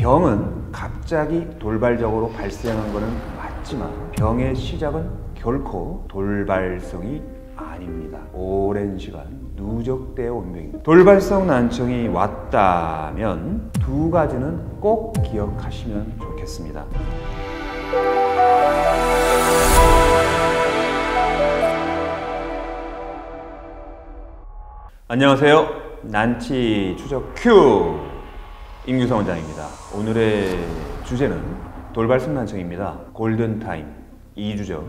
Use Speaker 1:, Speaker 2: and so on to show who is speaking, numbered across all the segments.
Speaker 1: 병은 갑자기 돌발적으로 발생한 것은 맞지만 병의 시작은 결코 돌발성이 아닙니다. 오랜 시간 누적되어 온 병입니다. 돌발성 난청이 왔다면 두 가지는 꼭 기억하시면 좋겠습니다. 안녕하세요. 난치 추적 큐 임규성 원장입니다. 오늘의 주제는 돌발성 난청입니다. 골든타임 2주죠.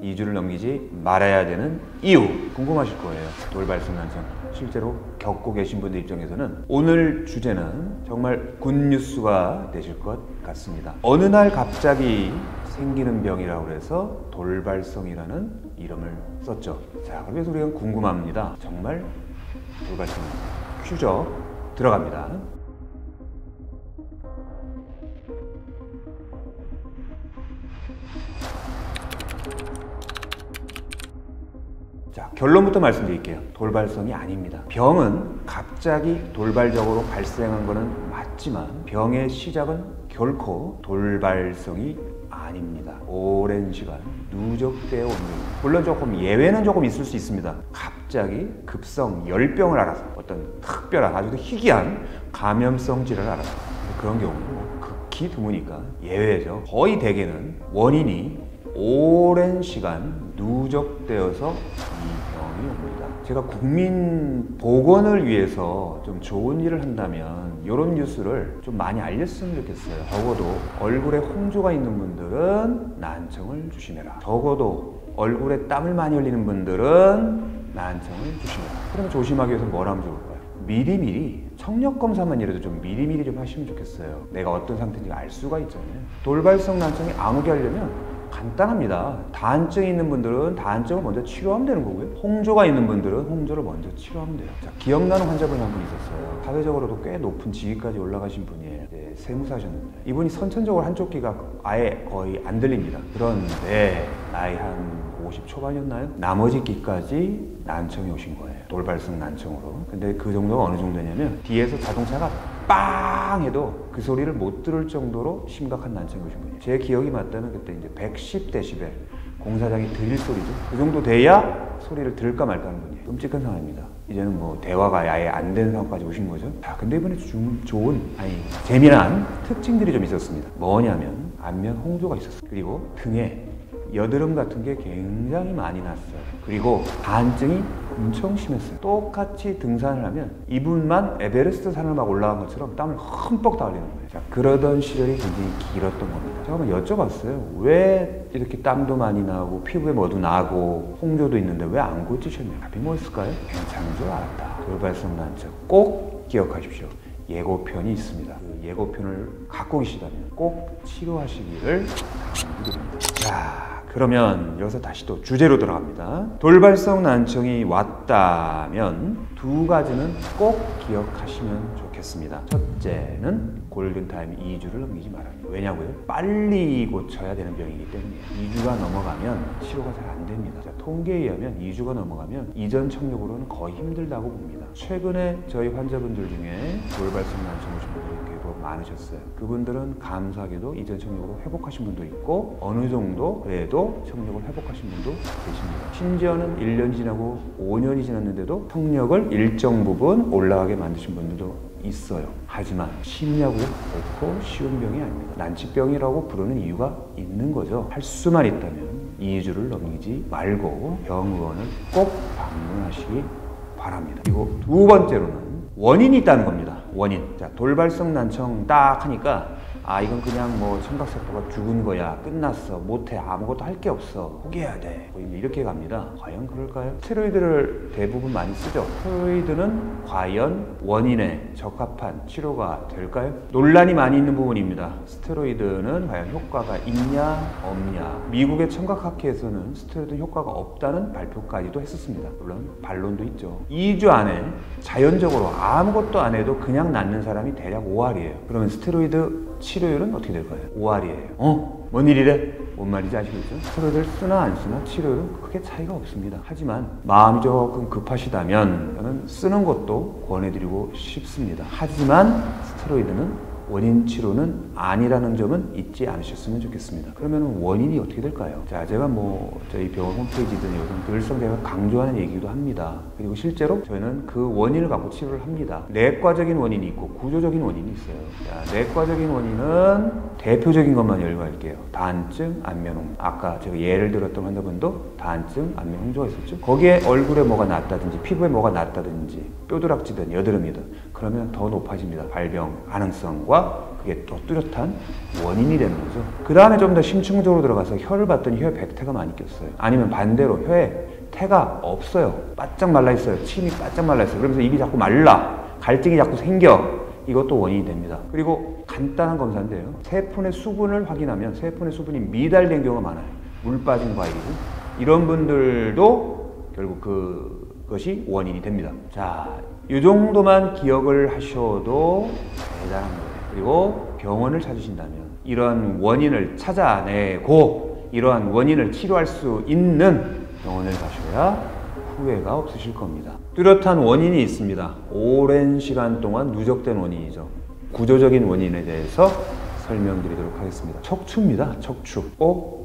Speaker 1: 2주를 넘기지 말아야 되는 이유 궁금하실 거예요. 돌발성 난청 실제로 겪고 계신 분들 입장에서는 오늘 주제는 정말 굿뉴스가 되실 것 같습니다. 어느 날 갑자기 생기는 병이라고 해서 돌발성이라는 이름을 썼죠. 자, 그래서 우리가 궁금합니다. 정말 돌발성 큐죠. 들어갑니다. 자, 결론부터 말씀드릴게요. 돌발성이 아닙니다. 병은 갑자기 돌발적으로 발생한 것은 맞지만 병의 시작은 결코 돌발성이 아닙니다. 오랜 시간 누적되어 온 병입니다. 물론 조금 예외는 조금 있을 수 있습니다. 갑자기 급성 열병을 알아서 어떤 특별한 아주 희귀한 감염성 질환을 알아서 그런 경우는 극히 드무니까 예외죠. 거의 대개는 원인이 오랜 시간 누적되어서 이 병이 옵니다. 제가 국민 보건을 위해서 좀 좋은 일을 한다면 이런 뉴스를 좀 많이 알렸으면 좋겠어요. 적어도 얼굴에 홍조가 있는 분들은 난청을 조심해라. 적어도 얼굴에 땀을 많이 흘리는 분들은 난청을 조심해라. 그러면 조심하기 위해서 뭘 하면 좋을까요? 미리미리 청력 검사만 이라도 좀 미리미리 좀 하시면 좋겠어요. 내가 어떤 상태인지 알 수가 있잖아요. 돌발성 난청이 안 오게 하려면 간단합니다. 다한증이 있는 분들은 다한증을 먼저 치료하면 되는 거고요. 홍조가 있는 분들은 홍조를 먼저 치료하면 돼요. 자, 기억나는 환자분이 한 분 있었어요. 사회적으로도 꽤 높은 직위까지 올라가신 분이에요. 세무사셨는데 이분이 선천적으로 한쪽 귀가 아예 거의 안 들립니다. 그런데 나이 한 50 초반이었나요? 나머지 귀까지 난청이 오신 거예요. 돌발성 난청으로. 근데 그 정도가 어느 정도냐면 뒤에서 자동차가 빵 해도 그 소리를 못 들을 정도로 심각한 난청이 오신 거예요. 제 기억이 맞다면 그때 이제 110데시벨 공사장이 들릴 소리죠. 그 정도 돼야 소리를 들을까 말까 하는 분이에요. 끔찍한 상황입니다. 이제는 뭐 대화가 아예 안 되는 상황까지 오신 거죠. 자, 근데 이번에 좀 좋은, 재미난 특징들이 좀 있었습니다. 뭐냐면 안면 홍조가 있었어요. 그리고 등에 여드름 같은 게 굉장히 많이 났어요. 그리고 다한증이 엄청 심했어요. 똑같이 등산을 하면 이분만 에베레스트 산을 막 올라간 것처럼 땀을 흠뻑 다 흘리는 거예요. 자, 그러던 시절이 굉장히 길었던 겁니다. 제가 한번 여쭤봤어요. 왜 이렇게 땀도 많이 나고 피부에 뭐도 나고 홍조도 있는데 왜 안 고치셨냐고. 답이 뭐였을까요? 괜찮은 줄 알았다. 돌발성 난청 꼭 기억하십시오. 예고편이 있습니다. 그 예고편을 갖고 계시다면 꼭 치료하시기를 강조드립니다. 자, 그러면 여기서 다시 또 주제로 들어갑니다. 돌발성 난청이 왔다면 두 가지는 꼭 기억하시면 좋겠습니다. 첫째는 골든타임 2주를 넘기지 말아요. 왜냐고요? 빨리 고쳐야 되는 병이기 때문이에요. 2주가 넘어가면 치료가 잘 안 됩니다. 자, 통계에 의하면 2주가 넘어가면 이전 청력으로는 거의 힘들다고 봅니다. 최근에 저희 환자분들 중에 돌발성 난청 오신 분들이 꽤 많으셨어요. 그분들은 감사하게도 이전 청력으로 회복하신 분도 있고 어느 정도 그래도 청력을 회복하신 분도 계십니다. 심지어는 1년이 지나고 5년이 지났는데도 청력을 일정 부분 올라가게 만드신 분들도 있어요. 하지만 쉽냐고요? 결코 쉬운 병이 아닙니다. 난치병이라고 부르는 이유가 있는 거죠. 할 수만 있다면 2주를 넘기지 말고 병원을 꼭 방문하시기 바랍니다. 그리고 두 번째로는 원인이 있다는 겁니다. 원인. 자, 돌발성 난청 딱 하니까 이건 그냥 뭐 청각세포가 죽은 거야. 끝났어. 못해. 아무것도 할 게 없어. 포기해야 돼. 이렇게 갑니다. 과연 그럴까요? 스테로이드를 대부분 많이 쓰죠. 스테로이드는 과연 원인에 적합한 치료가 될까요? 논란이 많이 있는 부분입니다. 스테로이드는 과연 효과가 있냐 없냐. 미국의 청각학회에서는 스테로이드 효과가 없다는 발표까지도 했었습니다. 물론 반론도 있죠. 2주 안에 자연적으로 아무것도 안 해도 그냥 낫는 사람이 대략 5알이에요. 그러면 스테로이드 치료율은 어떻게 될까요? 5알이에요. 뭔 일이래? 뭔 말인지 아시겠죠? 스테로이드를 쓰나 안 쓰나 치료율은 크게 차이가 없습니다. 하지만 마음이 조금 급하시다면 저는 쓰는 것도 권해드리고 싶습니다. 하지만 스테로이드는 원인 치료는 아니라는 점은 잊지 않으셨으면 좋겠습니다. 그러면 원인이 어떻게 될까요? 자, 제가 저희 병원 홈페이지든 요즘 늘상 제가 강조하는 얘기도 합니다. 그리고 실제로 저희는 그 원인을 갖고 치료를 합니다. 내과적인 원인이 있고 구조적인 원인이 있어요. 자, 내과적인 원인은 대표적인 것만 열거할게요. 다한증, 안면홍. 아까 제가 예를 들었던 환자분도 다한증, 안면홍조가 있었죠. 거기에 얼굴에 뭐가 났다든지 피부에 뭐가 났다든지 뼈드락지든 여드름이든 그러면 더 높아집니다. 발병 가능성과 그게 또 뚜렷한 원인이 되는 거죠. 그 다음에 좀 더 심층적으로 들어가서 혀를 봤더니 혀에 백태가 많이 꼈어요. 아니면 반대로 혀에 태가 없어요. 바짝 말라 있어요. 침이 바짝 말라 있어요. 그러면서 입이 자꾸 말라. 갈증이 자꾸 생겨. 이것도 원인이 됩니다. 그리고 간단한 검사인데요. 세포의 수분을 확인하면 세포의 수분이 미달된 경우가 많아요. 물 빠진 과일. 이런 분들도 결국 그것이 원인이 됩니다. 자, 이 정도만 기억을 하셔도 대단한 거예요. 그리고 병원을 찾으신다면 이러한 원인을 찾아내고 이러한 원인을 치료할 수 있는 병원을 가셔야 후회가 없으실 겁니다. 뚜렷한 원인이 있습니다. 오랜 시간 동안 누적된 원인이죠. 구조적인 원인에 대해서 설명드리도록 하겠습니다. 척추입니다. 척추.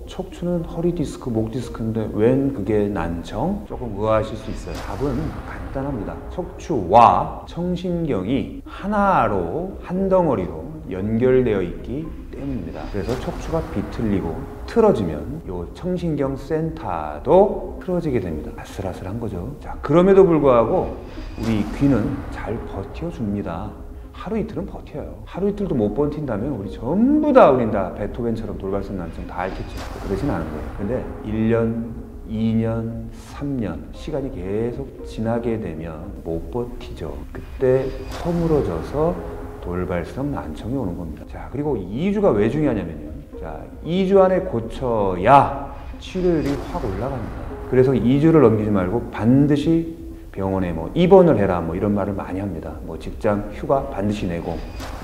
Speaker 1: 척추는 허리 디스크, 목 디스크인데 웬 그게 난청? 조금 의아하실 수 있어요. 답은 간단합니다. 척추와 청신경이 하나로, 한 덩어리로 연결되어 있기 때문입니다. 그래서 척추가 비틀리고 틀어지면 이 청신경 센터도 틀어지게 됩니다. 아슬아슬한 거죠. 자, 그럼에도 불구하고 우리 귀는 잘 버텨줍니다. 하루 이틀은 버텨요. 하루 이틀도 못 버틴다면 우리 전부 다 우린 다 베토벤처럼 돌발성 난청 다 앓겠죠. 그러진 않은 거예요. 근데 1년, 2년, 3년 시간이 계속 지나게 되면 못 버티죠. 그때 허물어져서 돌발성 난청이 오는 겁니다. 자, 그리고 2주가 왜 중요하냐면요. 자, 2주 안에 고쳐야 치료율이 확 올라갑니다. 그래서 2주를 넘기지 말고 반드시 병원에 입원을 해라 이런 말을 많이 합니다. 직장 휴가 반드시 내고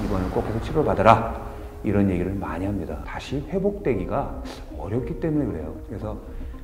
Speaker 1: 입원을 꼭 해서 치료를 받아라 이런 얘기를 많이 합니다. 다시 회복되기가 어렵기 때문에 그래요. 그래서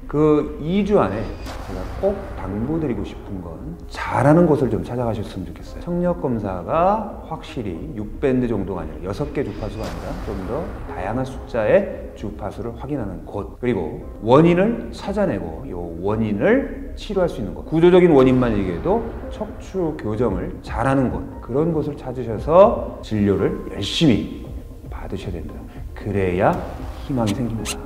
Speaker 1: 그 2주 안에 제가 꼭 당부드리고 싶은 건 잘하는 곳을 좀 찾아가셨으면 좋겠어요. 청력 검사가 확실히 6밴드 정도가 아니라 6개 주파수가 아니라 좀 더 다양한 숫자의 주파수를 확인하는 곳, 그리고 원인을 찾아내고 이 원인을 치료할 수 있는 곳, 구조적인 원인만 얘기해도 척추 교정을 잘하는 곳, 그런 곳을 찾으셔서 진료를 열심히 받으셔야 됩니다. 그래야 희망이 생깁니다.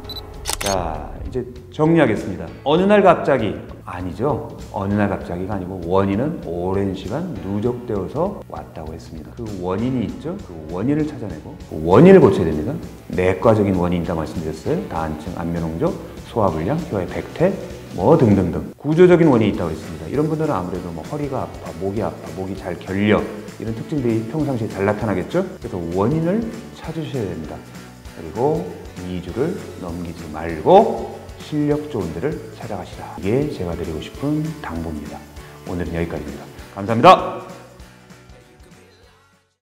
Speaker 1: 자, 이제 정리하겠습니다. 어느 날 갑자기, 아니죠. 어느 날 갑자기가 아니고 원인은 오랜 시간 누적되어서 왔다고 했습니다. 그 원인이 있죠. 그 원인을 찾아내고 그 원인을 고쳐야 됩니다. 내과적인 원인이다 말씀드렸어요. 다한증, 안면홍조, 소화불량, 혀의 백태 등등등 구조적인 원인이 있다고 했습니다. 이런 분들은 아무래도 허리가 아파, 목이 잘 결려 이런 특징들이 평상시에 잘 나타나겠죠. 그래서 원인을 찾으셔야 됩니다. 그리고 2주를 넘기지 말고 실력 좋은 데를 찾아가시라. 이게 제가 드리고 싶은 당부입니다. 오늘은 여기까지입니다. 감사합니다.